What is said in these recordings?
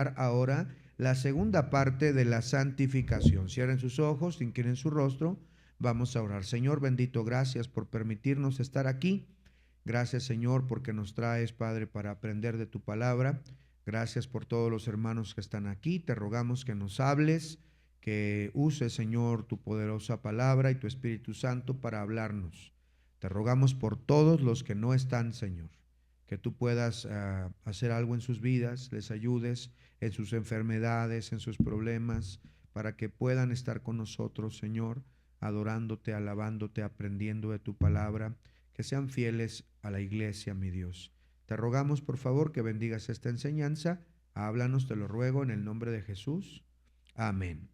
ahora la segunda parte de la santificación. Cierren sus ojos, inclinen su rostro. Vamos a orar. Señor bendito, gracias por permitirnos estar aquí. Gracias, Señor, porque nos traes, Padre, para aprender de tu palabra. Gracias por todos los hermanos que están aquí. Te rogamos que nos hables, que uses, Señor, tu poderosa palabra y tu Espíritu Santo para hablarnos. Te rogamos por todos los que no están, Señor, que tú puedas hacer algo en sus vidas, les ayudes en sus enfermedades, en sus problemas, para que puedan estar con nosotros, Señor, adorándote, alabándote, aprendiendo de tu palabra, que sean fieles a la iglesia, mi Dios. Te rogamos, por favor, que bendigas esta enseñanza. Háblanos, te lo ruego, en el nombre de Jesús. Amén.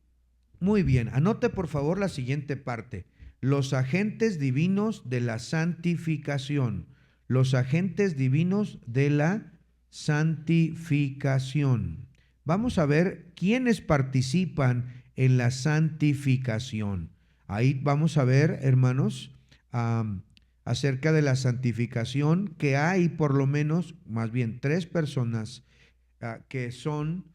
Muy bien, anote por favor la siguiente parte. Los agentes divinos de la santificación. Los agentes divinos de la santificación. Vamos a ver quiénes participan en la santificación. Ahí vamos a ver, hermanos, acerca de la santificación, que hay por lo menos, más bien 3 personas que son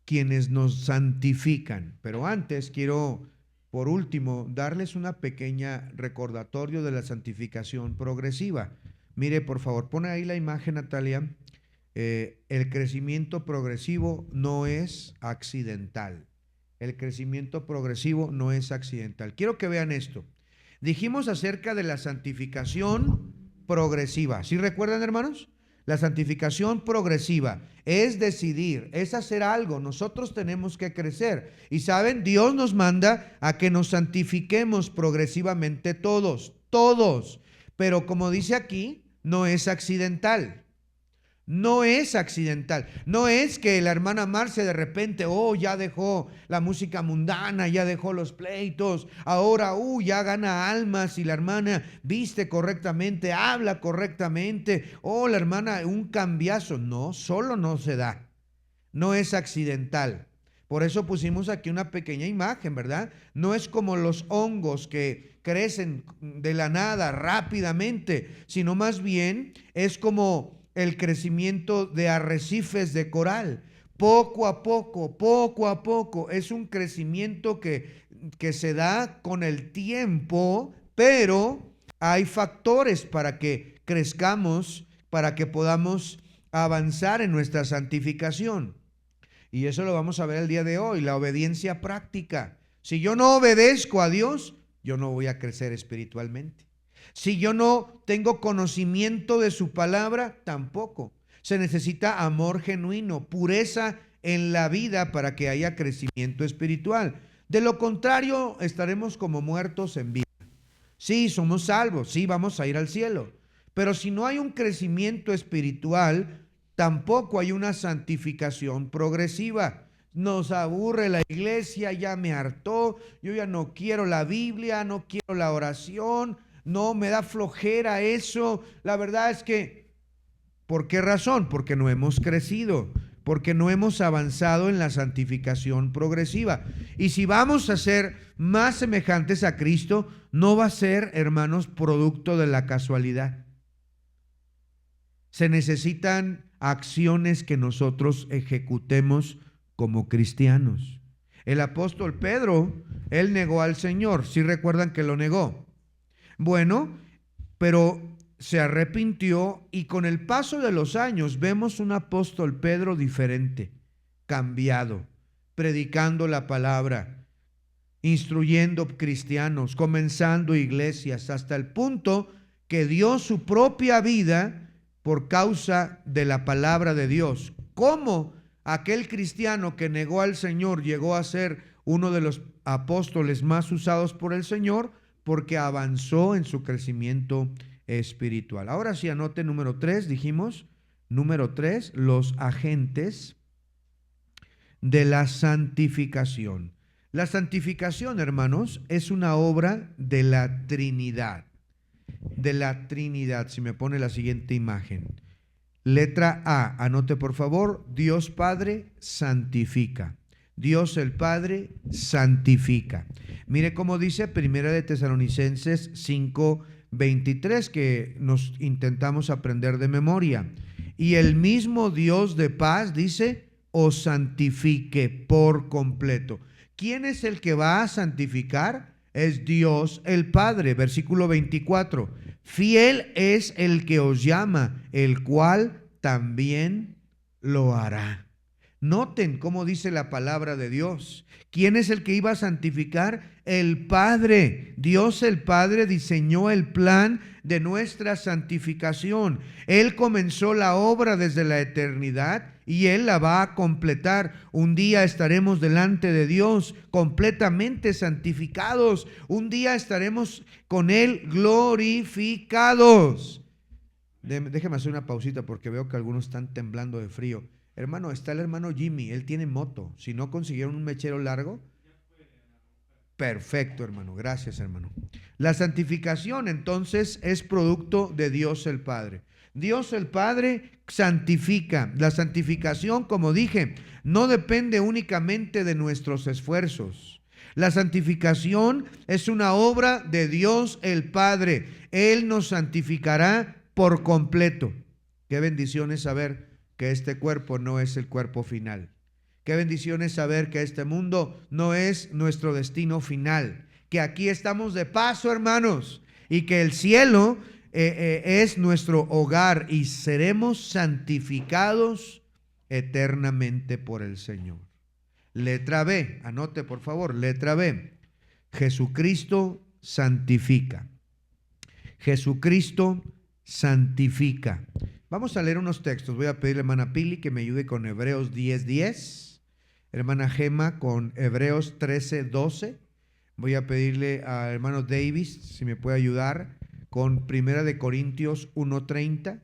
quienes nos santifican. Pero antes quiero, por último, darles una pequeña recordatorio de la santificación progresiva. Mire, por favor, pone ahí la imagen, Natalia. El crecimiento progresivo no es accidental. El crecimiento progresivo no es accidental. Quiero que vean esto. Dijimos acerca de la santificación progresiva. ¿Sí recuerdan, hermanos? La santificación progresiva es decidir, es hacer algo. Nosotros tenemos que crecer. Y saben, Dios nos manda a que nos santifiquemos progresivamente todos. Pero como dice aquí, no es accidental. No es accidental. No es que la hermana Marce de repente, ya dejó la música mundana, ya dejó los pleitos, ahora, ya gana almas y la hermana viste correctamente, habla correctamente, la hermana, un cambiazo. No, solo no se da. No es accidental. Por eso pusimos aquí una pequeña imagen, ¿verdad? No es como los hongos que crecen de la nada rápidamente, sino más bien es como el crecimiento de arrecifes de coral. Poco a poco, es un crecimiento que se da con el tiempo, pero hay factores para que crezcamos, para que podamos avanzar en nuestra santificación. Y eso lo vamos a ver el día de hoy, la obediencia práctica. Si yo no obedezco a Dios, yo no voy a crecer espiritualmente. Si yo no tengo conocimiento de su palabra, tampoco. Se necesita amor genuino, pureza en la vida para que haya crecimiento espiritual. De lo contrario, estaremos como muertos en vida. Sí, somos salvos, sí, vamos a ir al cielo. Pero si no hay un crecimiento espiritual, tampoco hay una santificación progresiva. Nos aburre la iglesia, ya me hartó, yo ya no quiero la Biblia, no quiero la oración, no, me da flojera eso. La verdad es que, ¿por qué razón? Porque no hemos crecido, porque no hemos avanzado en la santificación progresiva. Y si vamos a ser más semejantes a Cristo, no va a ser, hermanos, producto de la casualidad. Se necesitan acciones que nosotros ejecutemos como cristianos. El apóstol Pedro, él negó al Señor. ¿Sí recuerdan que lo negó? Bueno, pero se arrepintió y con el paso de los años vemos un apóstol Pedro diferente, cambiado, predicando la palabra, instruyendo cristianos, comenzando iglesias, hasta el punto que dio su propia vida por causa de la palabra de Dios. ¿Cómo aquel cristiano que negó al Señor llegó a ser uno de los apóstoles más usados por el Señor? Porque avanzó en su crecimiento espiritual. Ahora sí, anote número 3, dijimos. Número 3, los agentes de la santificación. La santificación, hermanos, es una obra de la Trinidad. De la Trinidad. Si me pone la siguiente imagen. Letra A, anote por favor. Dios Padre santifica. Dios el Padre santifica. Mire cómo dice Primera de Tesalonicenses 5:23, que nos intentamos aprender de memoria. y el mismo Dios de paz, dice, os santifique por completo. ¿Quién es el que va a santificar? Es Dios el Padre. Versículo 24. Fiel es el que os llama, el cual también lo hará. Noten cómo dice la palabra de Dios. ¿Quién es el que iba a santificar? El Padre. Dios el Padre diseñó el plan de nuestra santificación. Él comenzó la obra desde la eternidad y Él la va a completar. Un día estaremos delante de Dios completamente santificados. Un día estaremos con Él glorificados. Déjeme hacer una pausita porque veo que algunos están temblando de frío. Hermano, está el hermano Jimmy, él tiene moto. Si no consiguieron un mechero largo, perfecto, hermano. Gracias, hermano. La santificación, entonces, es producto de Dios el Padre. Dios el Padre santifica. La santificación, como dije, no depende únicamente de nuestros esfuerzos. La santificación es una obra de Dios el Padre. Él nos santificará por completo. Qué bendición es saber que este cuerpo no es el cuerpo final. Qué bendición es saber que este mundo no es nuestro destino final. Que aquí estamos de paso, hermanos, y que el cielo es nuestro hogar y seremos santificados eternamente por el Señor. Letra B, anote por favor, letra B. Jesucristo santifica. Jesucristo santifica. Vamos a leer unos textos. Voy a pedirle a hermana Pili que me ayude con Hebreos 10:10. Hermana Gema con Hebreos 13:12. Voy a pedirle a hermano Davis si me puede ayudar con Primera de Corintios 1:30.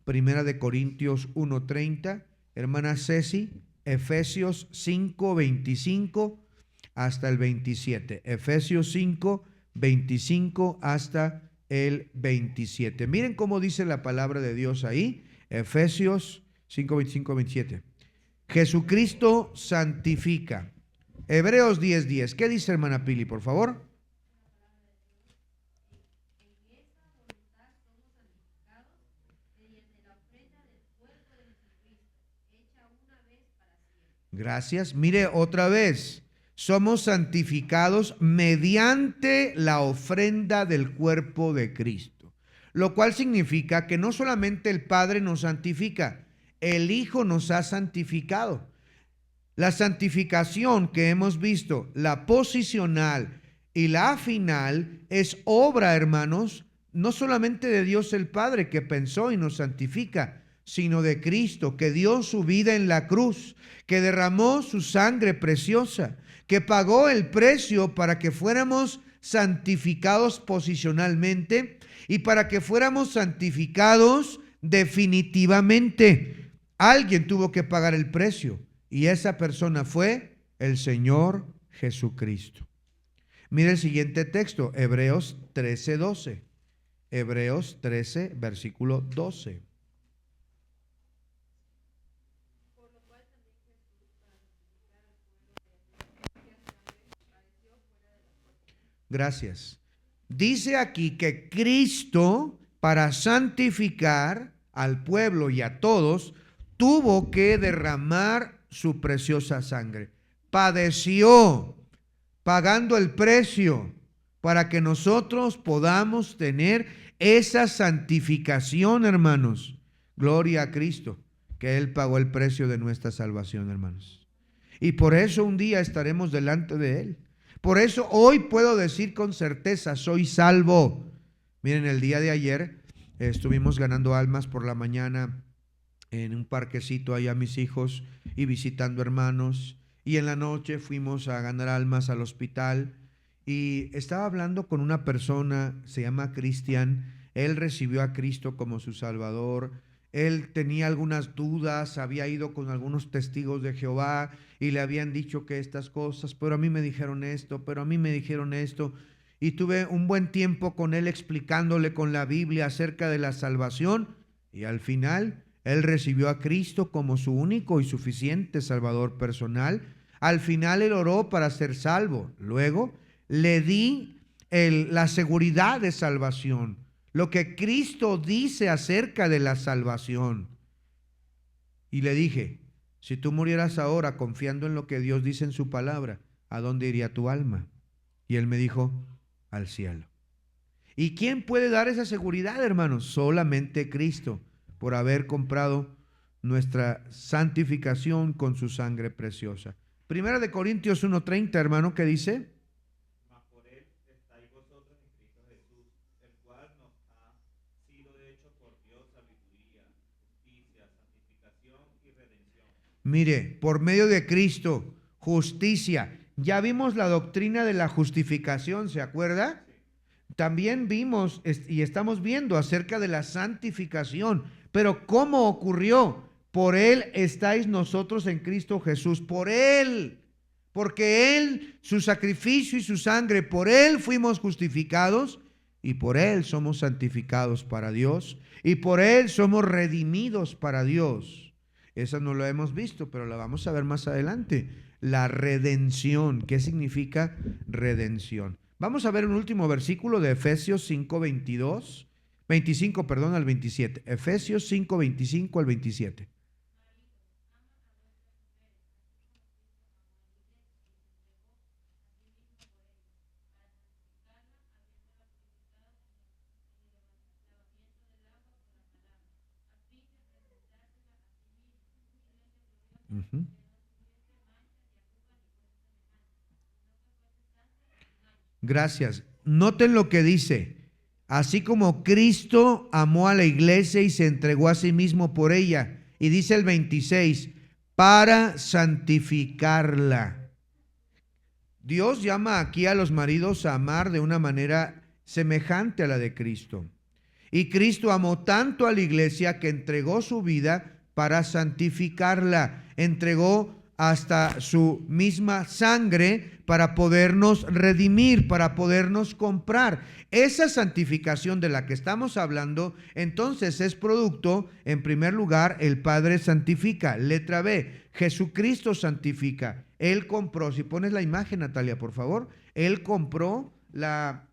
Primera de Corintios 1:30. Hermana Ceci, Efesios 5:25 hasta el 27. Efesios 5:25 hasta el 27. Miren cómo dice la palabra de Dios ahí. Efesios 5:25-27. Jesucristo santifica. Hebreos 10:10. ¿Qué dice hermana Pili, por favor? Gracias. Mire otra vez. Somos santificados mediante la ofrenda del cuerpo de Cristo. Lo cual significa que no solamente el Padre nos santifica, el Hijo nos ha santificado. La santificación que hemos visto, la posicional y la final, es obra, hermanos, no solamente de Dios el Padre que pensó y nos santifica, sino de Cristo, que dio su vida en la cruz, que derramó su sangre preciosa, que pagó el precio para que fuéramos santificados posicionalmente y para que fuéramos santificados definitivamente. Alguien tuvo que pagar el precio y esa persona fue el Señor Jesucristo. Mire el siguiente texto, Hebreos 13:12. Hebreos 13, versículo 12. Gracias. Dice aquí que Cristo, para santificar al pueblo y a todos, tuvo que derramar su preciosa sangre. Padeció, pagando el precio para que nosotros podamos tener esa santificación, hermanos. Gloria a Cristo, que Él pagó el precio de nuestra salvación, hermanos. Y por eso un día estaremos delante de Él. Por eso hoy puedo decir con certeza, soy salvo. Miren, el día de ayer estuvimos ganando almas por la mañana en un parquecito allá mis hijos y visitando hermanos. Y en la noche fuimos a ganar almas al hospital. Y estaba hablando con una persona, se llama Cristian. Él recibió a Cristo como su Salvador. Él tenía algunas dudas, había ido con algunos testigos de Jehová y le habían dicho que estas cosas, pero a mí me dijeron esto, pero a mí me dijeron esto. Y tuve un buen tiempo con él explicándole con la Biblia acerca de la salvación. Y al final, él recibió a Cristo como su único y suficiente Salvador personal. Al final, él oró para ser salvo. Luego, le di la seguridad de salvación. Lo que Cristo dice acerca de la salvación. Y le dije, si tú murieras ahora confiando en lo que Dios dice en su palabra, ¿a dónde iría tu alma? Y él me dijo, al cielo. ¿Y quién puede dar esa seguridad, hermanos? Solamente Cristo, por haber comprado nuestra santificación con su sangre preciosa. Primera de Corintios 1:30, hermano, ¿qué dice? Mas por él estáis vosotros en Cristo Jesús, el cual nos ha sido hecho por Dios sabiduría, justicia, santificación y redención. Mire, por medio de Cristo, justicia. Ya vimos la doctrina de la justificación, ¿se acuerda? También vimos y estamos viendo acerca de la santificación. Pero ¿cómo ocurrió? Por Él estáis nosotros en Cristo Jesús. Por Él. Porque Él, su sacrificio y su sangre, por Él fuimos justificados y por Él somos santificados para Dios y por Él somos redimidos para Dios. Esa no la hemos visto, pero la vamos a ver más adelante. La redención. ¿Qué significa redención? Vamos a ver un último versículo de Efesios 25 al 27. Efesios 5, 25 al 27. Uh-huh. Gracias. Noten lo que dice. Así como Cristo amó a la iglesia y se entregó a sí mismo por ella. Y dice el 26, para santificarla. Dios llama aquí a los maridos a amar de una manera semejante a la de Cristo. Y Cristo amó tanto a la iglesia que entregó su vida para santificarla. Entregó hasta su misma sangre para podernos redimir, para podernos comprar. Esa santificación de la que estamos hablando, entonces es producto, en primer lugar, el Padre santifica. Letra B, Jesucristo santifica. Él compró, si pones la imagen, Natalia, por favor, Él compró la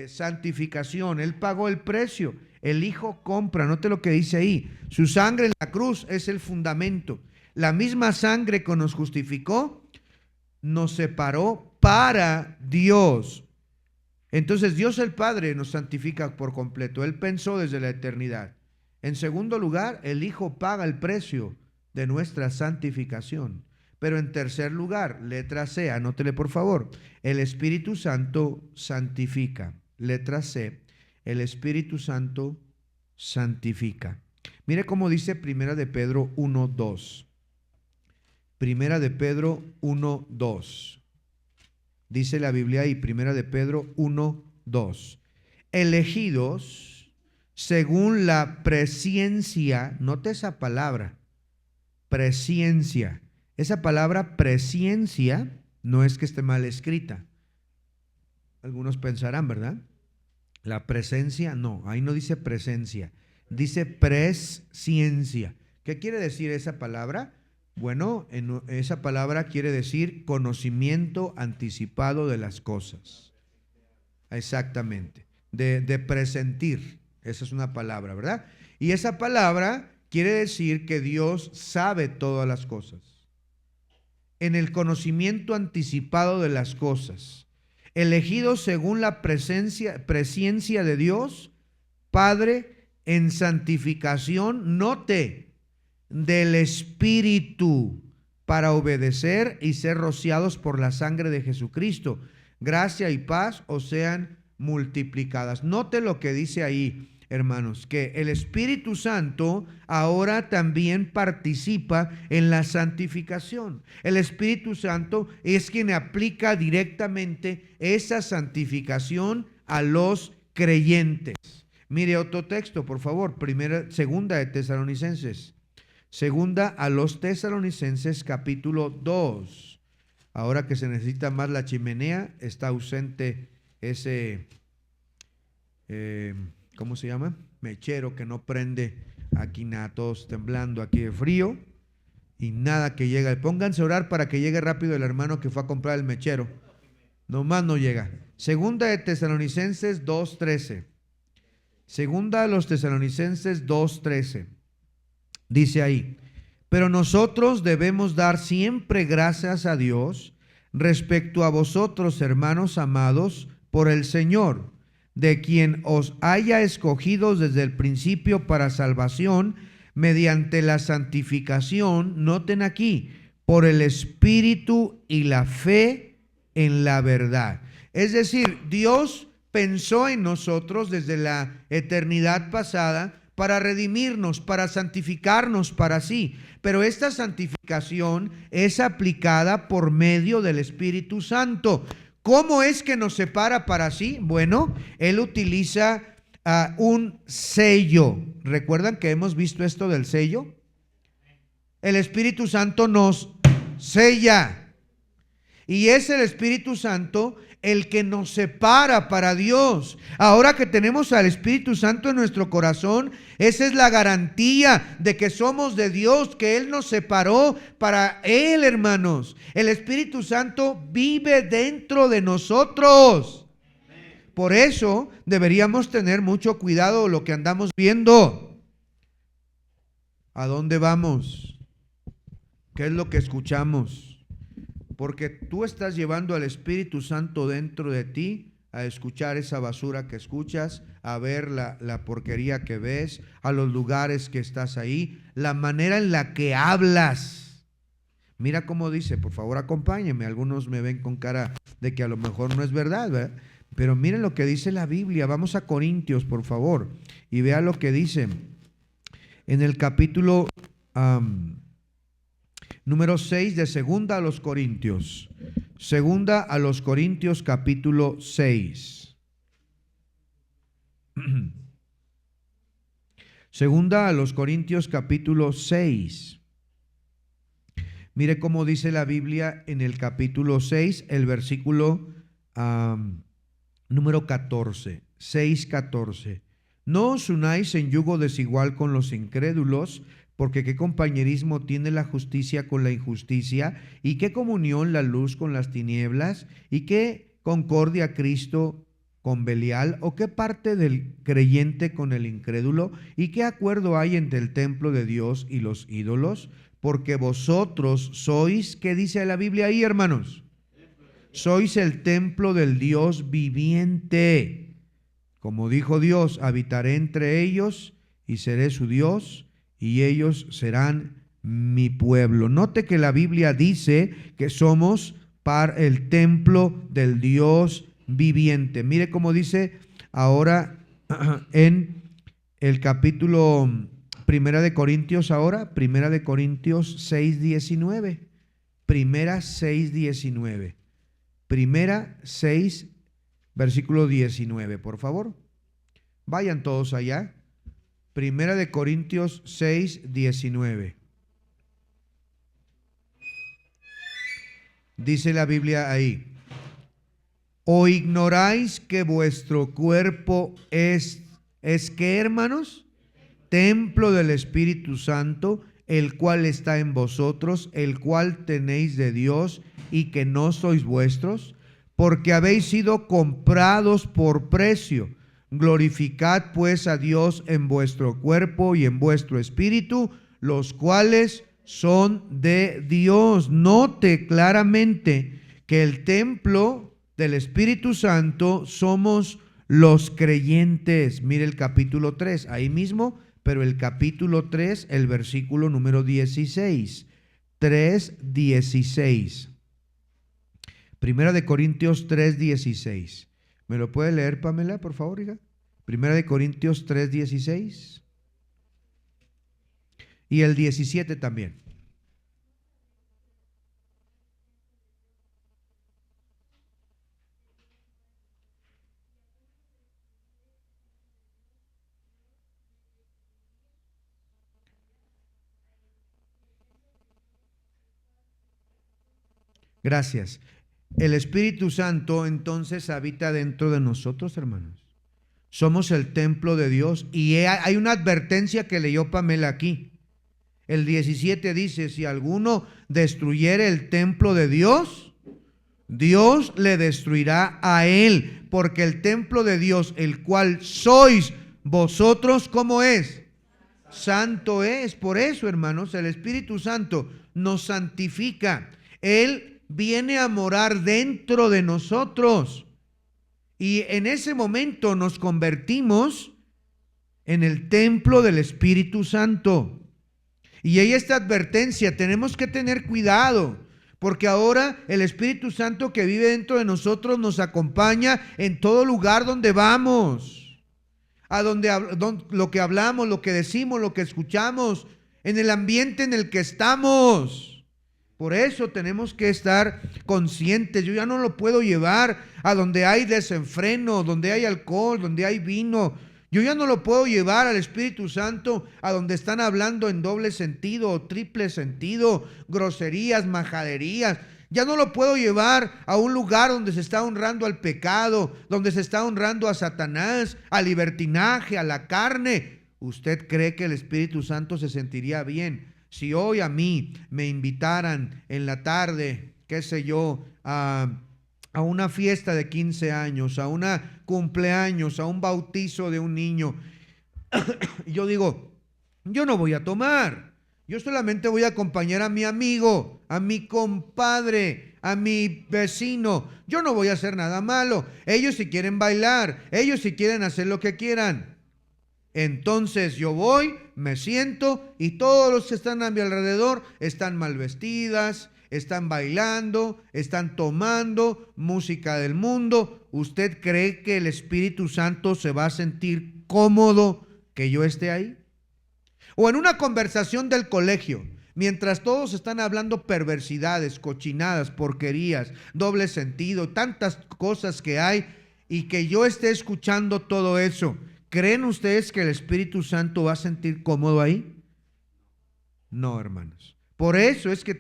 santificación, Él pagó el precio, el Hijo compra, note lo que dice ahí, su sangre en la cruz es el fundamento, la misma sangre que nos justificó, nos separó para Dios. Entonces Dios el Padre nos santifica por completo, Él pensó desde la eternidad. En segundo lugar, el Hijo paga el precio de nuestra santificación. Pero en tercer lugar, letra C, anótele por favor, el Espíritu Santo santifica. Letra C, el Espíritu Santo santifica. Mire cómo dice Primera de Pedro 1:2. Primera de Pedro 1:2. Dice la Biblia ahí, Primera de Pedro 1:2. Elegidos según la presciencia, note esa palabra, presciencia. Esa palabra presciencia no es que esté mal escrita. Algunos pensarán, ¿verdad? La presencia, no, ahí no dice presencia, dice presciencia. ¿Qué quiere decir esa palabra? Bueno, esa palabra quiere decir conocimiento anticipado de las cosas. Exactamente, de presentir, esa es una palabra, ¿verdad? Y esa palabra quiere decir que Dios sabe todas las cosas. En el conocimiento anticipado de las cosas, elegidos según la presciencia de Dios, Padre, en santificación, note, del Espíritu, para obedecer y ser rociados por la sangre de Jesucristo. Gracia y paz os sean multiplicadas. Note lo que dice ahí, hermanos, que el Espíritu Santo ahora también participa en la santificación. El Espíritu Santo es quien aplica directamente esa santificación a los creyentes. Mire otro texto, por favor, segunda de Tesalonicenses. Segunda a los Tesalonicenses capítulo 2. Ahora que se necesita más la chimenea, está ausente ese ¿cómo se llama? Mechero que no prende aquí nada, todos temblando aquí de frío y nada que llega. Pónganse a orar para que llegue rápido el hermano que fue a comprar el mechero. Nomás no llega. Segunda de Tesalonicenses 2:13. Segunda a los Tesalonicenses 2:13. Dice ahí, pero nosotros debemos dar siempre gracias a Dios respecto a vosotros, hermanos amados, por el Señor, de quien os haya escogido desde el principio para salvación, mediante la santificación, noten aquí, por el Espíritu y la fe en la verdad. Es decir, Dios pensó en nosotros desde la eternidad pasada para redimirnos, para santificarnos para sí. Pero esta santificación es aplicada por medio del Espíritu Santo. ¿Cómo es que nos separa para sí? Bueno, Él utiliza un sello. ¿Recuerdan que hemos visto esto del sello? El Espíritu Santo nos sella. Y es el Espíritu Santo el que nos separa para Dios. Ahora que tenemos al Espíritu Santo en nuestro corazón, esa es la garantía de que somos de Dios, que Él nos separó para Él, hermanos. El Espíritu Santo vive dentro de nosotros. Por eso deberíamos tener mucho cuidado de lo que andamos viendo. ¿A dónde vamos? ¿Qué es lo que escuchamos? Porque tú estás llevando al Espíritu Santo dentro de ti a escuchar esa basura que escuchas, a ver la porquería que ves, a los lugares que estás ahí, la manera en la que hablas. Mira cómo dice, por favor acompáñenme, algunos me ven con cara de que a lo mejor no es verdad, ¿verdad? Pero miren lo que dice la Biblia. Vamos a Corintios, por favor, y vea lo que dice en el capítulo número 6 de Segunda a los Corintios. Segunda a los Corintios capítulo 6. Segunda a los Corintios capítulo 6. Mire cómo dice la Biblia en el capítulo 6, el versículo número 14. 6:14. No os unáis en yugo desigual con los incrédulos, porque qué compañerismo tiene la justicia con la injusticia, y qué comunión la luz con las tinieblas, y qué concordia Cristo con Belial, o qué parte del creyente con el incrédulo, y qué acuerdo hay entre el templo de Dios y los ídolos, porque vosotros sois, ¿qué dice la Biblia ahí, hermanos? Sois el templo del Dios viviente. Como dijo Dios, habitaré entre ellos y seré su Dios, y ellos serán mi pueblo. Note que la Biblia dice que somos para el templo del Dios viviente. Mire cómo dice ahora en el capítulo Primera de Corintios, Primera de Corintios 6:19. Primera 6:19. Primera 6, versículo 19, por favor. Vayan todos allá. Primera de Corintios 6:19. Dice la Biblia ahí: ¿o ignoráis que vuestro cuerpo es qué, hermanos? Templo del Espíritu Santo, el cual está en vosotros, el cual tenéis de Dios, y que no sois vuestros, porque habéis sido comprados por precio. Glorificad pues a Dios en vuestro cuerpo y en vuestro espíritu, los cuales son de Dios. Note claramente que el templo del Espíritu Santo somos los creyentes. Mire el capítulo 3, ahí mismo, pero el capítulo 3, el versículo número 16. 3:16. Primera de Corintios 3:16. ¿Me lo puede leer, Pamela, por favor, hija? Primera de Corintios 3:16. Y el 17 también. Gracias. El Espíritu Santo entonces habita dentro de nosotros, hermanos. Somos el templo de Dios, y hay una advertencia que leyó Pamela aquí. El 17 dice: si alguno destruyere el templo de Dios, Dios le destruirá a él, porque el templo de Dios, el cual sois vosotros, ¿cómo es? santo es. Por eso, hermanos, el Espíritu Santo nos santifica. Él viene a morar dentro de nosotros. Y en ese momento nos convertimos en el templo del Espíritu Santo. Y hay esta advertencia, tenemos que tener cuidado, porque ahora el Espíritu Santo que vive dentro de nosotros nos acompaña en todo lugar donde vamos, a donde lo que hablamos, lo que decimos, lo que escuchamos, en el ambiente en el que estamos. Por eso tenemos que estar conscientes. Yo ya no lo puedo llevar a donde hay desenfreno, donde hay alcohol, donde hay vino. Yo ya no lo puedo llevar al Espíritu Santo a donde están hablando en doble sentido o triple sentido, groserías, majaderías. Ya no lo puedo llevar a un lugar donde se está honrando al pecado, donde se está honrando a Satanás, al libertinaje, a la carne. ¿Usted cree que el Espíritu Santo se sentiría bien si hoy a mí me invitaran en la tarde, qué sé yo, a una fiesta de 15 años, a una cumpleaños, a un bautizo de un niño? Yo digo, yo no voy a tomar, yo solamente voy a acompañar a mi amigo, a mi compadre, a mi vecino. Yo no voy a hacer nada malo. Ellos si quieren bailar, ellos si quieren hacer lo que quieran. Entonces yo voy, me siento y todos los que están a mi alrededor están mal vestidas, están bailando, están tomando música del mundo. ¿Usted cree que el Espíritu Santo se va a sentir cómodo que yo esté ahí? O en una conversación del colegio, mientras todos están hablando perversidades, cochinadas, porquerías, doble sentido, tantas cosas que hay, y que yo esté escuchando todo eso, ¿creen ustedes que el Espíritu Santo va a sentir cómodo ahí? No, hermanos. Por eso es que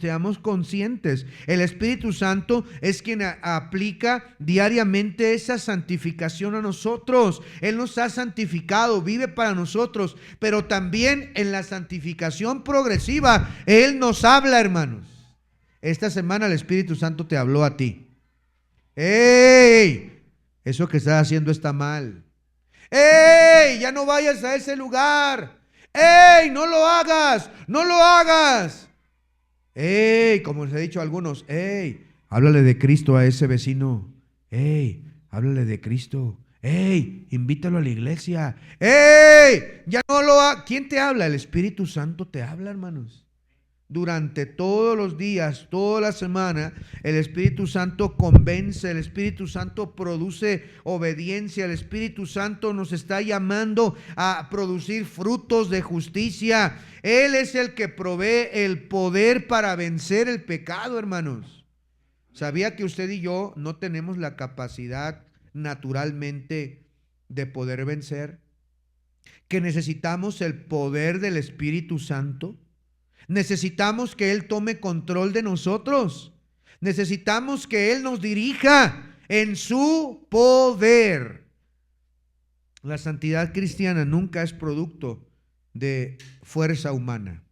seamos conscientes. El Espíritu Santo es quien aplica diariamente esa santificación a nosotros. Él nos ha santificado, vive para nosotros, pero también en la santificación progresiva, Él nos habla, hermanos. Esta semana el Espíritu Santo te habló a ti. ¡Ey! Eso que estás haciendo está mal. ¡Ey! Ya no vayas a ese lugar. ¡Ey! No lo hagas, no lo hagas. ¡Ey! Como les he dicho a algunos, ¡ey! Háblale de Cristo a ese vecino. ¡Ey! Háblale de Cristo. ¡Ey! Invítalo a la iglesia. ¡Ey! Ya no lo hagas. ¿Quién te habla? El Espíritu Santo te habla, hermanos. Durante todos los días, toda la semana, el Espíritu Santo convence, el Espíritu Santo produce obediencia, el Espíritu Santo nos está llamando a producir frutos de justicia. Él es el que provee el poder para vencer el pecado, hermanos. ¿Sabía que usted y yo no tenemos la capacidad naturalmente de poder vencer? ¿Que necesitamos el poder del Espíritu Santo? Necesitamos que Él tome control de nosotros. Necesitamos que Él nos dirija en su poder. La santidad cristiana nunca es producto de fuerza humana.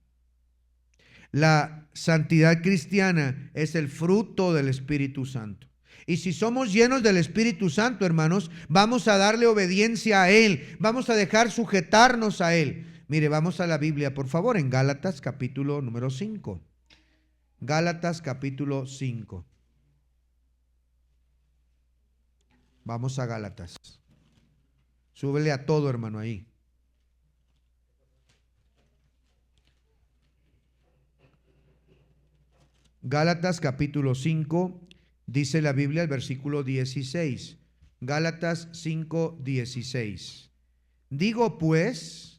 La santidad cristiana es el fruto del Espíritu Santo. Y si somos llenos del Espíritu Santo, hermanos, vamos a darle obediencia a Él. Vamos a dejar sujetarnos a Él. Mire, vamos a la Biblia, por favor, en Gálatas capítulo número 5. Gálatas capítulo 5. Vamos a Gálatas. Súbele a todo, hermano, ahí. Gálatas capítulo 5, dice la Biblia, el versículo 16. Gálatas 5, 16. Digo pues,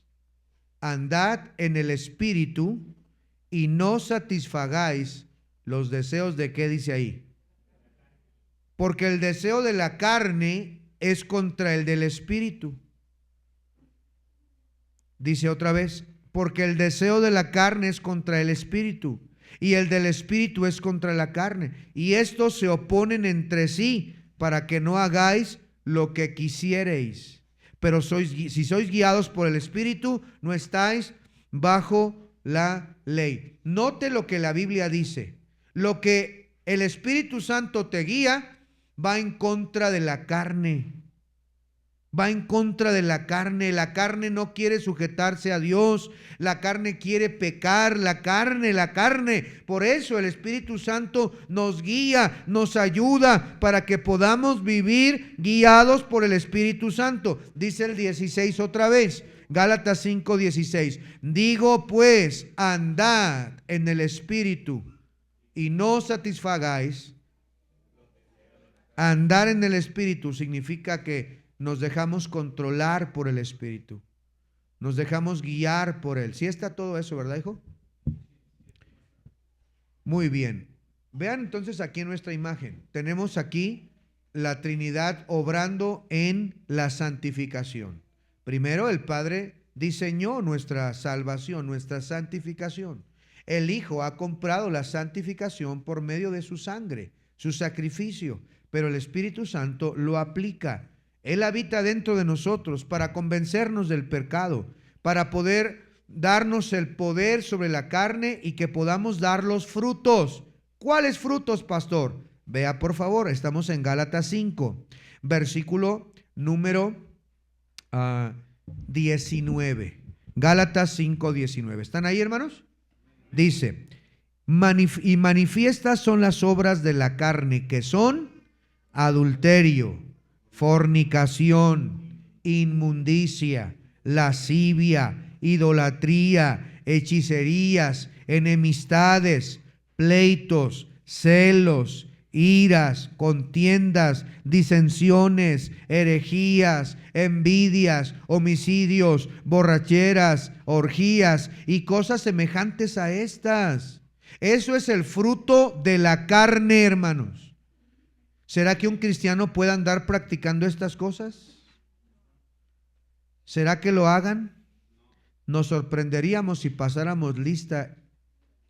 andad en el Espíritu y no satisfagáis los deseos de, ¿qué dice ahí? Porque el deseo de la carne es contra el del Espíritu. Dice otra vez, porque el deseo de la carne es contra el Espíritu y el del Espíritu es contra la carne. Y estos se oponen entre sí para que no hagáis lo que quisiereis. Pero si sois guiados por el Espíritu, no estáis bajo la ley. Note lo que la Biblia dice. Lo que el Espíritu Santo te guía va en contra de la carne. va en contra de la carne. La carne no quiere sujetarse a Dios, la carne quiere pecar, la carne. Por eso el Espíritu Santo nos guía, nos ayuda para que podamos vivir guiados por el Espíritu Santo. Dice el 16 otra vez, Gálatas 5:16. Digo pues, andad en el Espíritu y no satisfagáis. Andar en el Espíritu significa que nos dejamos controlar por el Espíritu. Nos dejamos guiar por Él. ¿Sí está todo eso, verdad, hijo? Muy bien. Vean entonces aquí en nuestra imagen. Tenemos aquí la Trinidad obrando en la santificación. Primero, el Padre diseñó nuestra salvación, nuestra santificación. El Hijo ha comprado la santificación por medio de su sangre, su sacrificio, pero el Espíritu Santo lo aplica. Él habita dentro de nosotros para convencernos del pecado, para poder darnos el poder sobre la carne y que podamos dar los frutos. ¿Cuáles frutos, pastor? Vea por favor, estamos en Gálatas 5, versículo número 19. Gálatas 5:19. ¿Están ahí, hermanos? Dice, y manifiestas son las obras de la carne, que son adulterio, fornicación, inmundicia, lascivia, idolatría, hechicerías, enemistades, pleitos, celos, iras, contiendas, disensiones, herejías, envidias, homicidios, borracheras, orgías y cosas semejantes a estas. Eso es el fruto de la carne, hermanos. ¿Será que un cristiano pueda andar practicando estas cosas? ¿Será que lo hagan? Nos sorprenderíamos si pasáramos lista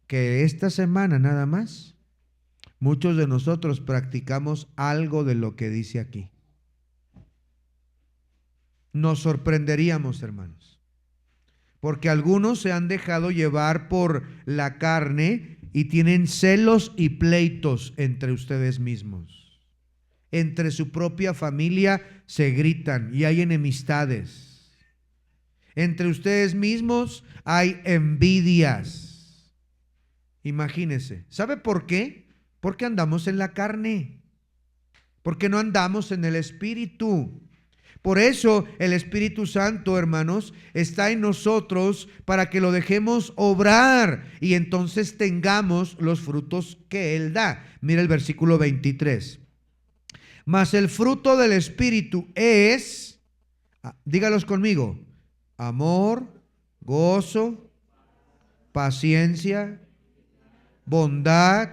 que esta semana nada más muchos de nosotros practicamos algo de lo que dice aquí. Nos sorprenderíamos, hermanos, porque algunos se han dejado llevar por la carne y tienen celos y pleitos entre ustedes mismos. Entre su propia familia se gritan y hay enemistades. Entre ustedes mismos hay envidias. Imagínense. ¿Sabe por qué? Porque andamos en la carne. Porque no andamos en el Espíritu. Por eso el Espíritu Santo, hermanos, está en nosotros para que lo dejemos obrar y entonces tengamos los frutos que Él da. Mira el versículo 23. Mas el fruto del Espíritu es, dígalos conmigo, amor, gozo, paciencia, bondad,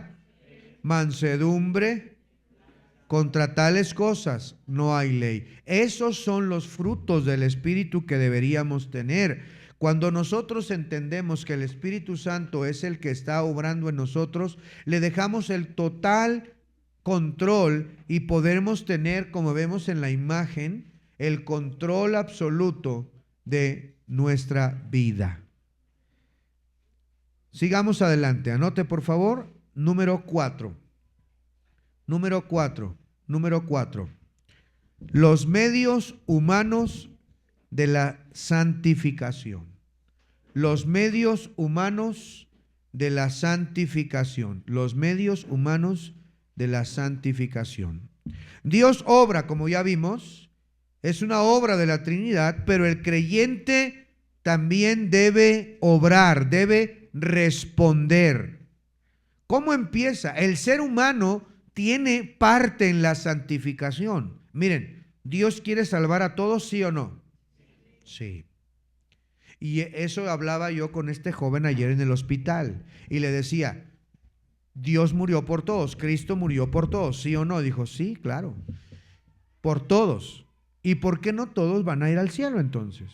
mansedumbre. Contra tales cosas no hay ley. Esos son los frutos del Espíritu que deberíamos tener. Cuando nosotros entendemos que el Espíritu Santo es el que está obrando en nosotros, le dejamos el total control y podemos tener, como vemos en la imagen, el control absoluto de nuestra vida. Sigamos adelante. Anote por favor, número 4. Número 4. Los medios humanos de la santificación. Los medios humanos de la santificación. Los medios humanos de la santificación. Dios obra, como ya vimos, es una obra de la Trinidad, pero el creyente también debe obrar, debe responder. ¿Cómo empieza? El ser humano tiene parte en la santificación. Miren, ¿Dios quiere salvar a todos, sí o no? Sí. Y eso hablaba yo con este joven ayer en el hospital y le decía, Dios murió por todos, Cristo murió por todos, ¿sí o no? Dijo, sí, claro, por todos. ¿Y por qué no todos van a ir al cielo entonces?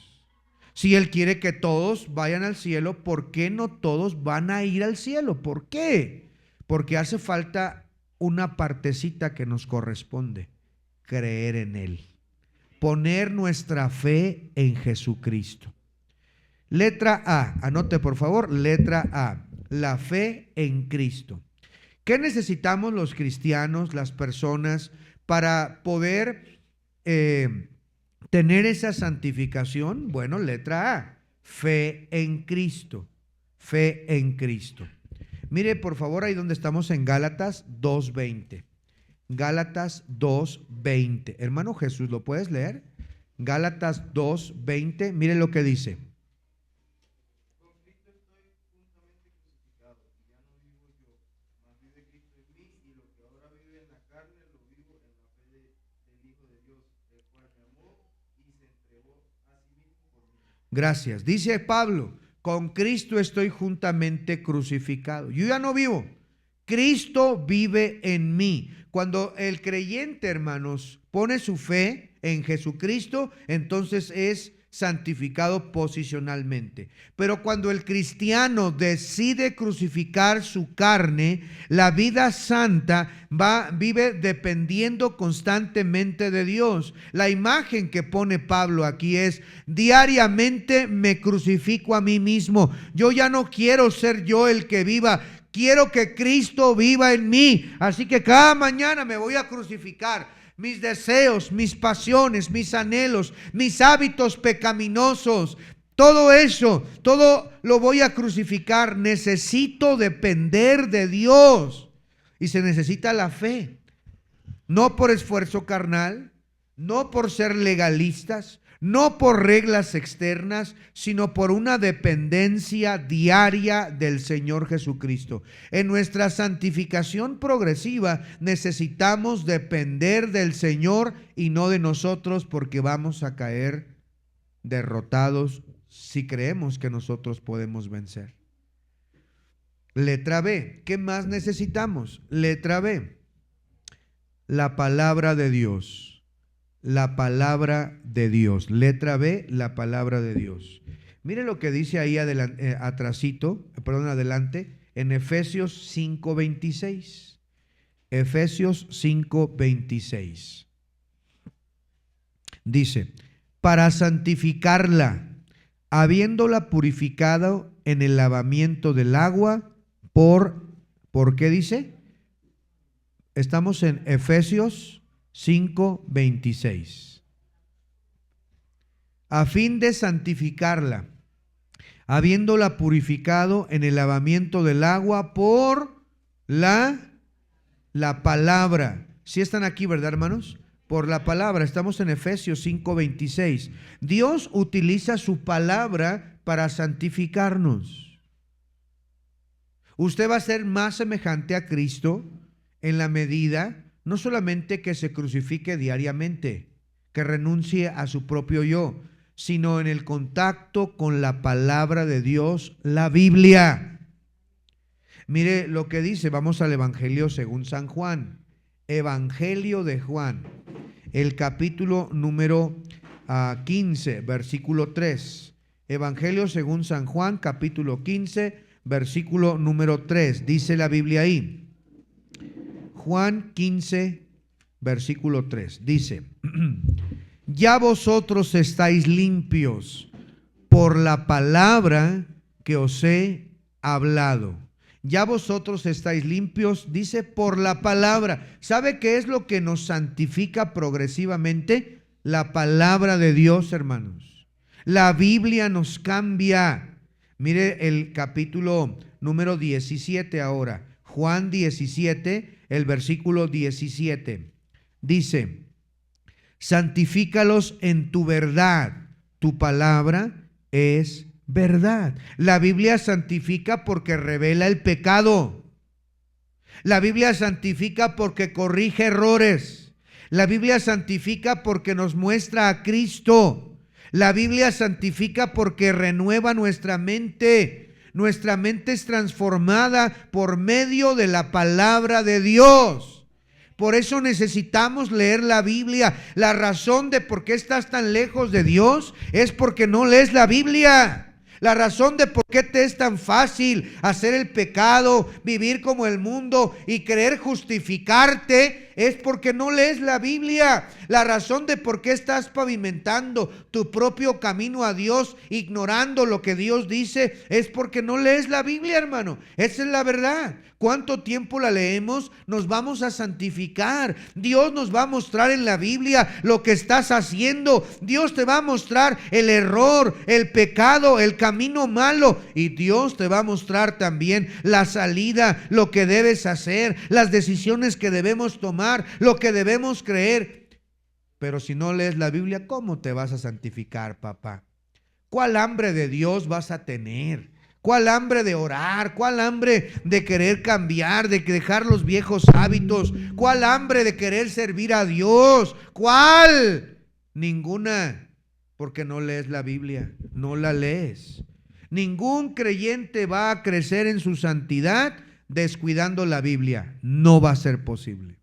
Si Él quiere que todos vayan al cielo, ¿por qué no todos van a ir al cielo? ¿Por qué? Porque hace falta una partecita que nos corresponde, creer en Él, poner nuestra fe en Jesucristo. Letra A, anote por favor, letra A, la fe en Cristo. ¿Qué necesitamos los cristianos, las personas, para poder tener esa santificación? Bueno, letra A, fe en Cristo. Fe en Cristo. Mire, por favor, ahí donde estamos en Gálatas 2:20. Gálatas 2:20. Hermano Jesús, ¿lo puedes leer? Gálatas 2:20. Mire lo que dice. Con Cristo estoy juntamente crucificado, y ya no vivo yo, mas vive Cristo en mí, y lo que ahora vive en la carne, lo vivo en la fe del Hijo de Dios, el cual me amó y se entregó a sí mismo por mí. Gracias. Dice Pablo, con Cristo estoy juntamente crucificado. Yo ya no vivo. Cristo vive en mí. Cuando el creyente, hermanos, pone su fe en Jesucristo, entonces es santificado posicionalmente. Pero cuando el cristiano decide crucificar su carne, la vida santa vive dependiendo constantemente de Dios. La imagen que pone Pablo aquí es: diariamente me crucifico a mí mismo. Yo ya no quiero ser yo el que viva. Quiero que Cristo viva en mí. Así que cada mañana me voy a crucificar. Mis deseos, mis pasiones, mis anhelos, mis hábitos pecaminosos, todo eso, todo lo voy a crucificar. Necesito depender de Dios. Y se necesita la fe. No por esfuerzo carnal, no por ser legalistas, no por reglas externas, sino por una dependencia diaria del Señor Jesucristo. En nuestra santificación progresiva necesitamos depender del Señor y no de nosotros, porque vamos a caer derrotados si creemos que nosotros podemos vencer. Letra B. ¿Qué más necesitamos? Letra B. La palabra de Dios. La palabra de Dios. Letra B, la palabra de Dios. Mire lo que dice ahí adelante, en Efesios 5:26. Efesios 5:26. Dice: para santificarla, habiéndola purificado en el lavamiento del agua, ¿por qué dice? Estamos en Efesios 5:26. A fin de santificarla, habiéndola purificado en el lavamiento del agua por la palabra. ¿Sí están aquí, verdad, hermanos? Por la palabra. Estamos en Efesios 5:26. Dios utiliza su palabra para santificarnos. Usted va a ser más semejante a Cristo en la medida, no solamente que se crucifique diariamente, que renuncie a su propio yo, sino en el contacto con la palabra de Dios, la Biblia. Mire lo que dice, vamos al Evangelio según San Juan. Evangelio de Juan, el capítulo número 15, versículo 3. Evangelio según San Juan, capítulo 15, versículo número 3. Dice la Biblia ahí. Juan 15, versículo 3, dice: ya vosotros estáis limpios por la palabra que os he hablado. Ya vosotros estáis limpios, dice, por la palabra. ¿Sabe qué es lo que nos santifica progresivamente? La palabra de Dios, hermanos. La Biblia nos cambia. Mire el capítulo número 17 ahora. Juan 17, el versículo 17. Dice: santifícalos en tu verdad, tu palabra es verdad. La Biblia santifica porque revela el pecado. La Biblia santifica porque corrige errores. La Biblia santifica porque nos muestra a Cristo. La Biblia santifica porque renueva nuestra mente. Nuestra mente es transformada por medio de la palabra de Dios. Por eso necesitamos leer la Biblia. La razón de por qué estás tan lejos de Dios es porque no lees la Biblia. La razón de por qué te es tan fácil hacer el pecado, vivir como el mundo y querer justificarte es porque no lees la Biblia. La razón de por qué estás pavimentando tu propio camino a Dios, ignorando lo que Dios dice, es porque no lees la Biblia, hermano. Esa es la verdad. ¿Cuánto tiempo la leemos? Nos vamos a santificar. Dios nos va a mostrar en la Biblia lo que estás haciendo. Dios te va a mostrar el error, el pecado, el camino malo. Y Dios te va a mostrar también la salida, lo que debes hacer, las decisiones que debemos tomar, lo que debemos creer. Pero si no lees la Biblia, ¿cómo te vas a santificar, papá? ¿Cuál hambre de Dios vas a tener? ¿Cuál hambre de orar? ¿Cuál hambre de querer cambiar, de dejar los viejos hábitos? ¿Cuál hambre de querer servir a Dios? ¿Cuál? Ninguna, porque no lees la Biblia, no la lees. Ningún creyente va a crecer en su santidad descuidando la Biblia. No va a ser posible.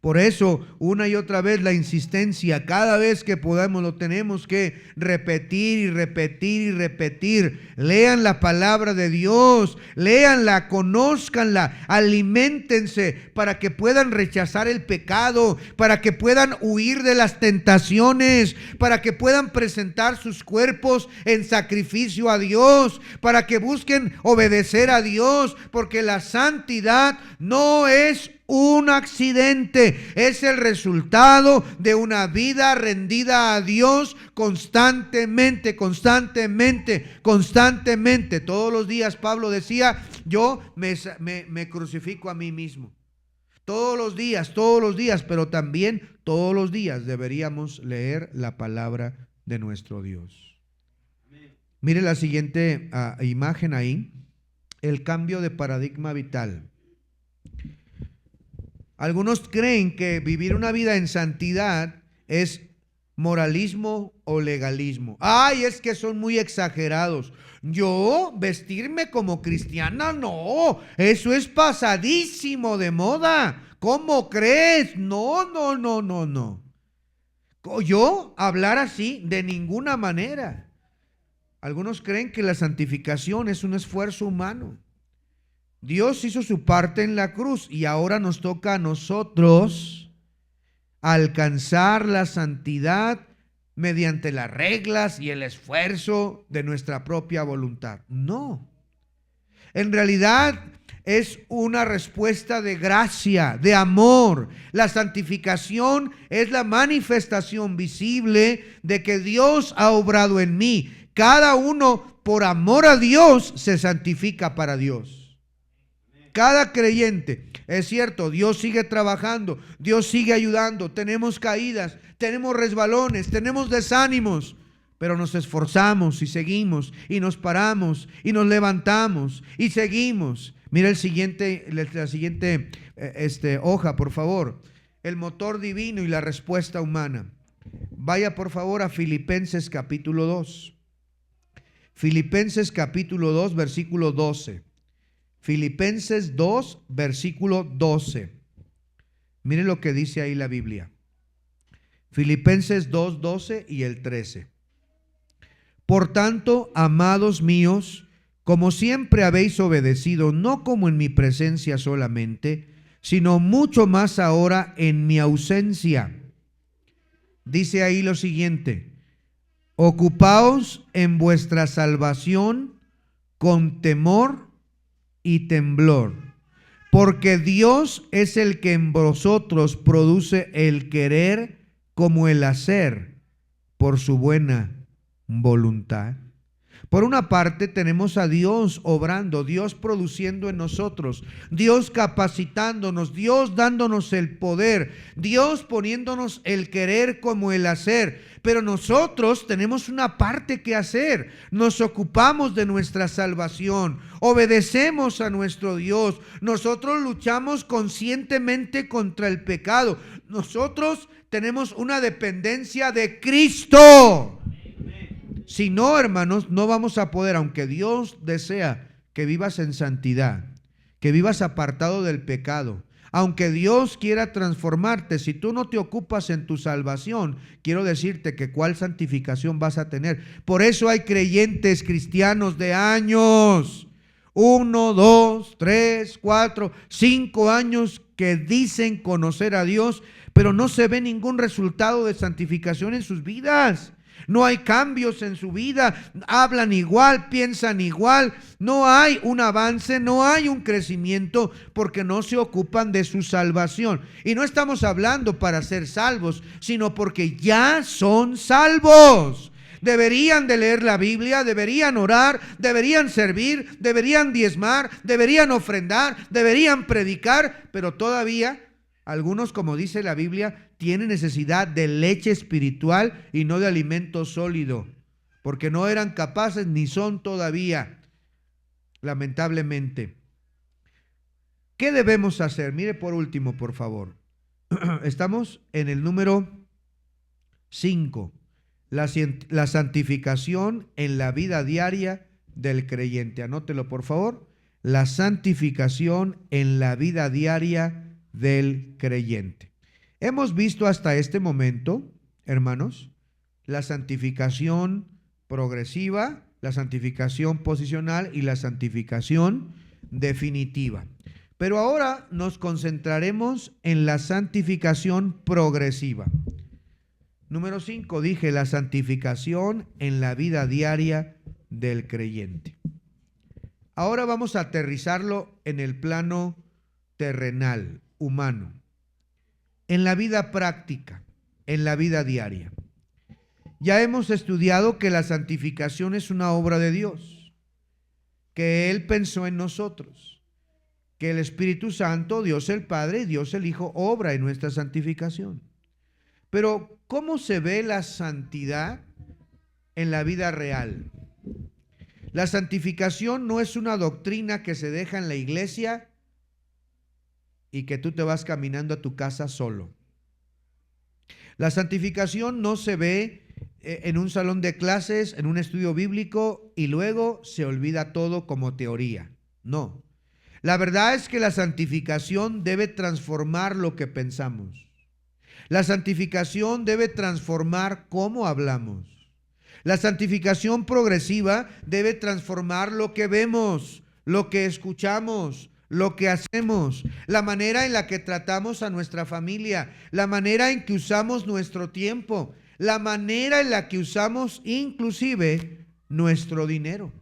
Por eso, una y otra vez la insistencia, cada vez que podamos lo tenemos que repetir y repetir y repetir. Lean la palabra de Dios, léanla, conózcanla, aliméntense para que puedan rechazar el pecado, para que puedan huir de las tentaciones, para que puedan presentar sus cuerpos en sacrificio a Dios, para que busquen obedecer a Dios, porque la santidad no es un accidente, es el resultado de una vida rendida a Dios constantemente. Todos los días Pablo decía, yo me crucifico a mí mismo. Todos los días, pero también todos los días deberíamos leer la palabra de nuestro Dios. Mire la siguiente imagen ahí, el cambio de paradigma vital. Algunos creen que vivir una vida en santidad es moralismo o legalismo. Ay, es que son muy exagerados. Yo vestirme como cristiana, no, eso es pasadísimo de moda. ¿Cómo crees? No. Yo hablar así de ninguna manera. Algunos creen que la santificación es un esfuerzo humano. Dios hizo su parte en la cruz y ahora nos toca a nosotros alcanzar la santidad mediante las reglas y el esfuerzo de nuestra propia voluntad. No. En realidad es una respuesta de gracia, de amor. La santificación es la manifestación visible de que Dios ha obrado en mí. Cada uno, por amor a Dios, se santifica para Dios. Cada creyente, es cierto, Dios sigue trabajando, Dios sigue ayudando, tenemos caídas, tenemos resbalones, tenemos desánimos, pero nos esforzamos y seguimos y nos paramos y nos levantamos y seguimos. Mira la siguiente hoja, por favor. El motor divino y la respuesta humana. Vaya por favor a Filipenses capítulo 2. Filipenses capítulo 2, versículo 12. Filipenses 2, versículo 12. Mire lo que dice ahí la Biblia. Filipenses 2, 12 y el 13. Por tanto, amados míos, como siempre habéis obedecido, no como en mi presencia solamente, sino mucho más ahora en mi ausencia. Dice ahí lo siguiente: ocupaos en vuestra salvación con temor y temblor, porque Dios es el que en vosotros produce el querer como el hacer por su buena voluntad. Por una parte tenemos a Dios obrando, Dios produciendo en nosotros, Dios capacitándonos, Dios dándonos el poder, Dios poniéndonos el querer como el hacer. Pero nosotros tenemos una parte que hacer. Nos ocupamos de nuestra salvación, obedecemos a nuestro Dios, nosotros luchamos conscientemente contra el pecado. Nosotros tenemos una dependencia de Cristo. Si no, hermanos, no vamos a poder, aunque Dios desea que vivas en santidad, que vivas apartado del pecado, aunque Dios quiera transformarte, si tú no te ocupas en tu salvación, quiero decirte que cuál santificación vas a tener. Por eso hay creyentes cristianos de años, 1, 2, 3, 4, 5 años que dicen conocer a Dios, pero no se ve ningún resultado de santificación en sus vidas. No hay cambios en su vida, hablan igual, piensan igual, no hay un avance, no hay un crecimiento porque no se ocupan de su salvación. Y no estamos hablando para ser salvos, sino porque ya son salvos. Deberían de leer la Biblia, deberían orar, deberían servir, deberían diezmar, deberían ofrendar, deberían predicar, pero todavía algunos, como dice la Biblia, tienen necesidad de leche espiritual y no de alimento sólido, porque no eran capaces ni son todavía, lamentablemente. ¿Qué debemos hacer? Mire por último, por favor. Estamos en el número 5, la santificación en la vida diaria del creyente. Anótelo, por favor. La santificación en la vida diaria del creyente. Hemos visto hasta este momento, hermanos, la santificación progresiva, la santificación posicional y la santificación definitiva. Pero ahora nos concentraremos en la santificación progresiva. Número 5, dije, la santificación en la vida diaria del creyente. Ahora vamos a aterrizarlo en el plano terrenal, humano, en la vida práctica, en la vida diaria. Ya hemos estudiado que la santificación es una obra de Dios, que Él pensó en nosotros, que el Espíritu Santo, Dios el Padre y Dios el Hijo obra en nuestra santificación. Pero, ¿cómo se ve la santidad en la vida real? La santificación no es una doctrina que se deja en la iglesia y que tú te vas caminando a tu casa solo. La santificación no se ve en un salón de clases, en un estudio bíblico y luego se olvida todo como teoría. No. La verdad es que la santificación debe transformar lo que pensamos. La santificación debe transformar cómo hablamos. La santificación progresiva debe transformar lo que vemos, lo que escuchamos, lo que hacemos, la manera en la que tratamos a nuestra familia, la manera en que usamos nuestro tiempo, la manera en la que usamos inclusive nuestro dinero.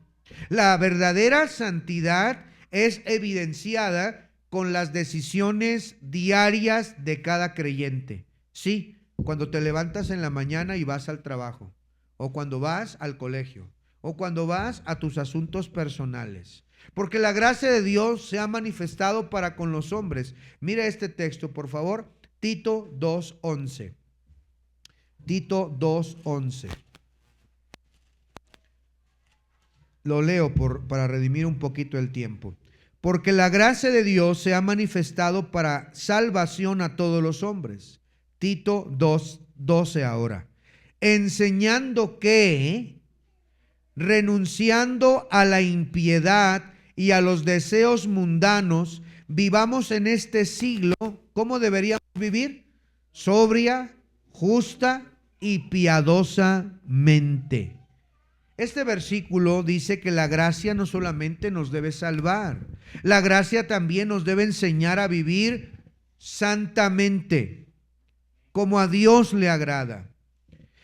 La verdadera santidad es evidenciada con las decisiones diarias de cada creyente. Sí, cuando te levantas en la mañana y vas al trabajo, o cuando vas al colegio, o cuando vas a tus asuntos personales. Porque la gracia de Dios se ha manifestado para con los hombres. Mira este texto, por favor, Tito 2:11. Tito 2:11. Lo leo para redimir un poquito el tiempo. Porque la gracia de Dios se ha manifestado para salvación a todos los hombres. Tito 2:12 ahora. Enseñando que, renunciando a la impiedad y a los deseos mundanos, vivamos en este siglo. ¿Cómo deberíamos vivir? Sobria, justa y piadosamente. Este versículo dice que la gracia no solamente nos debe salvar, la gracia también nos debe enseñar a vivir santamente, como a Dios le agrada.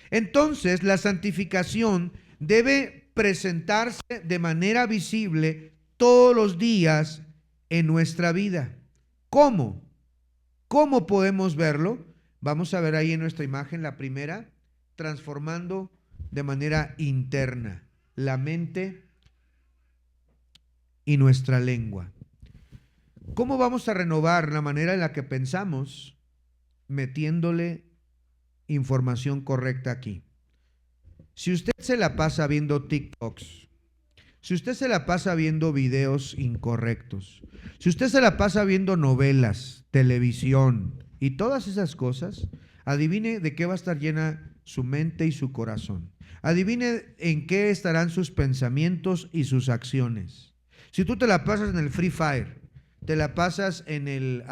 Entonces, la santificación debe presentarse de manera visible todos los días en nuestra vida. ¿Cómo? ¿Cómo podemos verlo? Vamos a ver ahí en nuestra imagen la primera, transformando de manera interna la mente y nuestra lengua. ¿Cómo vamos a renovar la manera en la que pensamos? Metiéndole información correcta aquí. Si usted se la pasa viendo TikToks, si usted se la pasa viendo videos incorrectos, si usted se la pasa viendo novelas, televisión y todas esas cosas, adivine de qué va a estar llena su mente y su corazón. Adivine en qué estarán sus pensamientos y sus acciones. Si tú te la pasas en el Free Fire, te la pasas en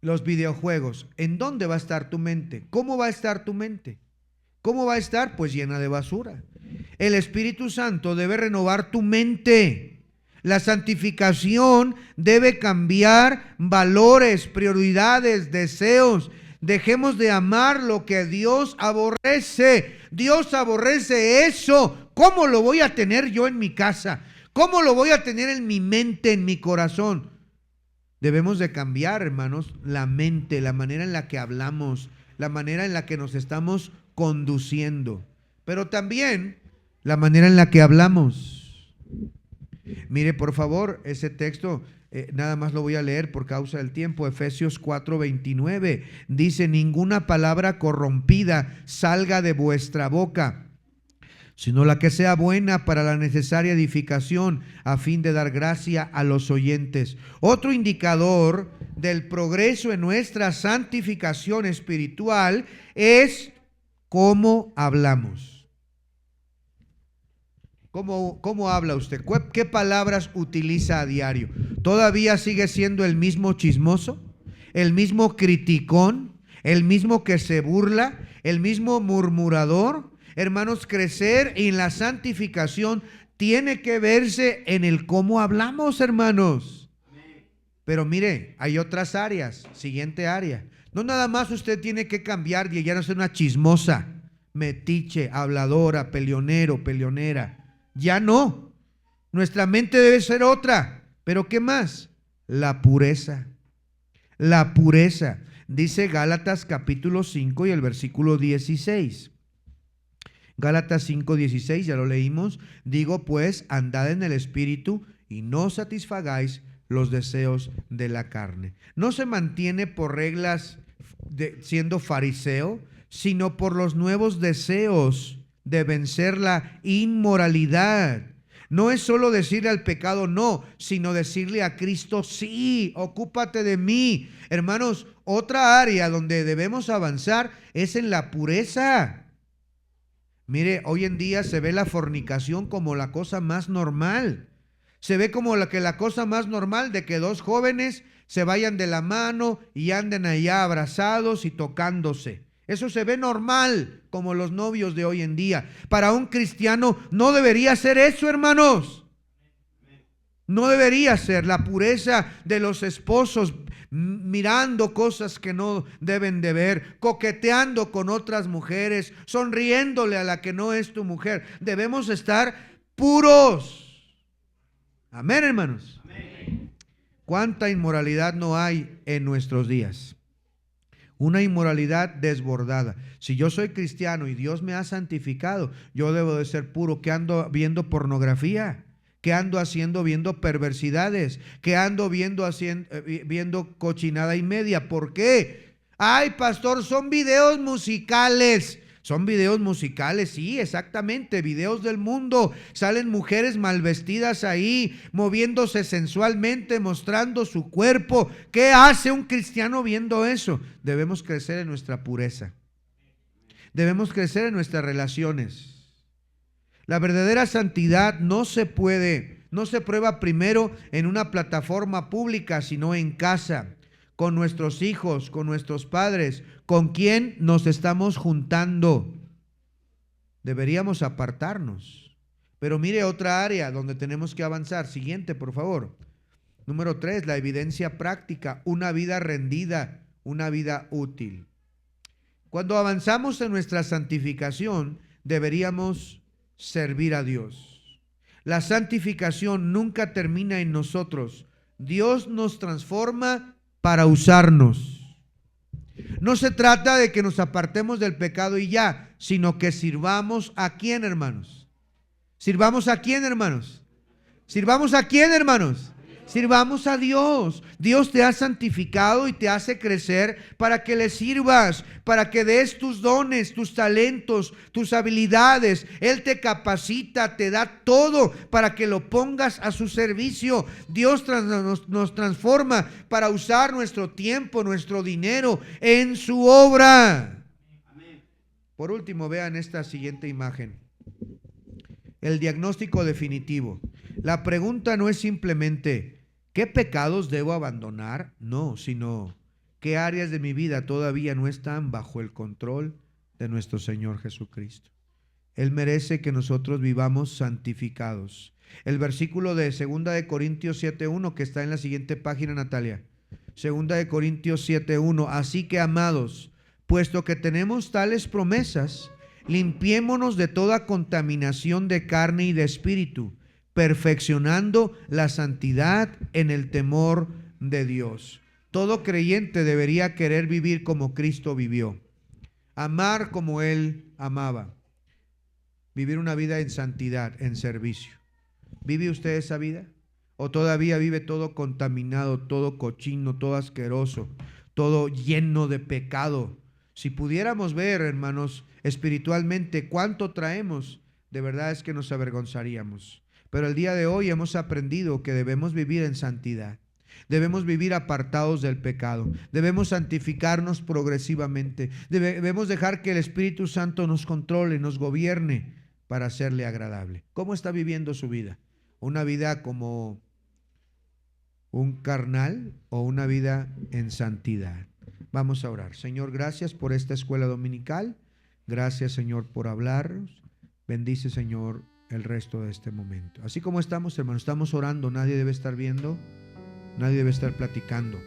los videojuegos, ¿en dónde va a estar tu mente? ¿Cómo va a estar tu mente? ¿Cómo va a estar? Pues llena de basura. El Espíritu Santo debe renovar tu mente. La santificación debe cambiar valores, prioridades, deseos. Dejemos de amar lo que Dios aborrece. Dios aborrece eso. ¿Cómo lo voy a tener yo en mi casa? ¿Cómo lo voy a tener en mi mente, en mi corazón? Debemos de cambiar, hermanos, la mente, la manera en la que hablamos, la manera en la que nos estamos conduciendo, pero también la manera en la que hablamos. Mire, por favor, ese texto nada más lo voy a leer por causa del tiempo. Efesios 4:29 dice: ninguna palabra corrompida salga de vuestra boca, sino la que sea buena para la necesaria edificación, a fin de dar gracia a los oyentes. Otro indicador del progreso en nuestra santificación espiritual es cómo hablamos. ¿Cómo habla usted? ¿Qué palabras utiliza a diario? ¿Todavía sigue siendo el mismo chismoso? ¿El mismo criticón? ¿El mismo que se burla? ¿El mismo murmurador? Hermanos, crecer en la santificación tiene que verse en el cómo hablamos, hermanos. Pero mire, hay otras áreas. Siguiente área. No nada más usted tiene que cambiar y ya no ser una chismosa, metiche, habladora, peleonero, peleonera. Ya no. Nuestra mente debe ser otra. ¿Pero qué más? La pureza. La pureza. Dice Gálatas capítulo 5 y el versículo 16. Gálatas 5:16, ya lo leímos. Digo pues, andad en el Espíritu y no satisfagáis los deseos de la carne. No se mantiene por reglas siendo fariseo, sino por los nuevos deseos de vencer la inmoralidad. No es solo decirle al pecado no, sino decirle a Cristo sí, ocúpate de mí. Hermanos, otra área donde debemos avanzar es en la pureza. Mire, hoy en día se ve la fornicación como la cosa más normal. Se ve como la cosa más normal de que dos jóvenes se vayan de la mano y anden allá abrazados y tocándose. Eso se ve normal, como los novios de hoy en día. Para un cristiano no debería ser eso, hermanos. No debería ser. La pureza de los esposos mirando cosas que no deben de ver, coqueteando con otras mujeres, sonriéndole a la que no es tu mujer. Debemos estar puros. Amén, hermanos. Amén. ¿Cuánta inmoralidad no hay en nuestros días? Una inmoralidad desbordada. Si yo soy cristiano y Dios me ha santificado, yo debo de ser puro. ¿Qué ando viendo pornografía? ¿Qué ando haciendo viendo perversidades? ¿Qué ando viendo cochinada y media? ¿Por qué? Ay, pastor, son videos musicales. Son videos musicales, sí, exactamente, videos del mundo. Salen mujeres mal vestidas ahí, moviéndose sensualmente, mostrando su cuerpo. ¿Qué hace un cristiano viendo eso? Debemos crecer en nuestra pureza. Debemos crecer en nuestras relaciones. La verdadera santidad no se prueba primero en una plataforma pública, sino en casa, con nuestros hijos, con nuestros padres, con quien nos estamos juntando. Deberíamos apartarnos. Pero mire otra área donde tenemos que avanzar. Siguiente, por favor. Número 3, la evidencia práctica, una vida rendida, una vida útil. Cuando avanzamos en nuestra santificación, deberíamos servir a Dios. La santificación nunca termina en nosotros. Dios nos transforma para usarnos. No se trata de que nos apartemos del pecado y ya, sino que sirvamos a quién, hermanos. ¿Sirvamos a quién, hermanos? ¿Sirvamos a quién, hermanos? Sirvamos a Dios. Dios te ha santificado y te hace crecer para que le sirvas, para que des tus dones, tus talentos, tus habilidades. Él te capacita, te da todo para que lo pongas a su servicio. Dios nos transforma para usar nuestro tiempo, nuestro dinero en su obra. Por último, vean esta siguiente imagen. El diagnóstico definitivo. La pregunta no es simplemente ¿qué pecados debo abandonar? No, sino ¿qué áreas de mi vida todavía no están bajo el control de nuestro Señor Jesucristo? Él merece que nosotros vivamos santificados. El versículo de 2 Corintios 7:1 que está en la siguiente página, Natalia. 2 Corintios 7:1. Así que, amados, puesto que tenemos tales promesas, limpiémonos de toda contaminación de carne y de espíritu, perfeccionando la santidad en el temor de Dios. Todo creyente debería querer vivir como Cristo vivió, amar como Él amaba, vivir una vida en santidad, en servicio. ¿Vive usted esa vida? ¿O todavía vive todo contaminado, todo cochino, todo asqueroso, todo lleno de pecado? Si pudiéramos ver, hermanos, espiritualmente cuánto traemos, de verdad es que nos avergonzaríamos. Pero el día de hoy hemos aprendido que debemos vivir en santidad. Debemos vivir apartados del pecado. Debemos santificarnos progresivamente. Debemos dejar que el Espíritu Santo nos controle, nos gobierne para hacerle agradable. ¿Cómo está viviendo su vida? ¿Una vida como un carnal o una vida en santidad? Vamos a orar. Señor, gracias por esta escuela dominical. Gracias, Señor, por hablarnos. Bendice, Señor, el resto de este momento. Así como estamos, hermanos, estamos orando. Nadie debe estar viendo, nadie debe estar platicando.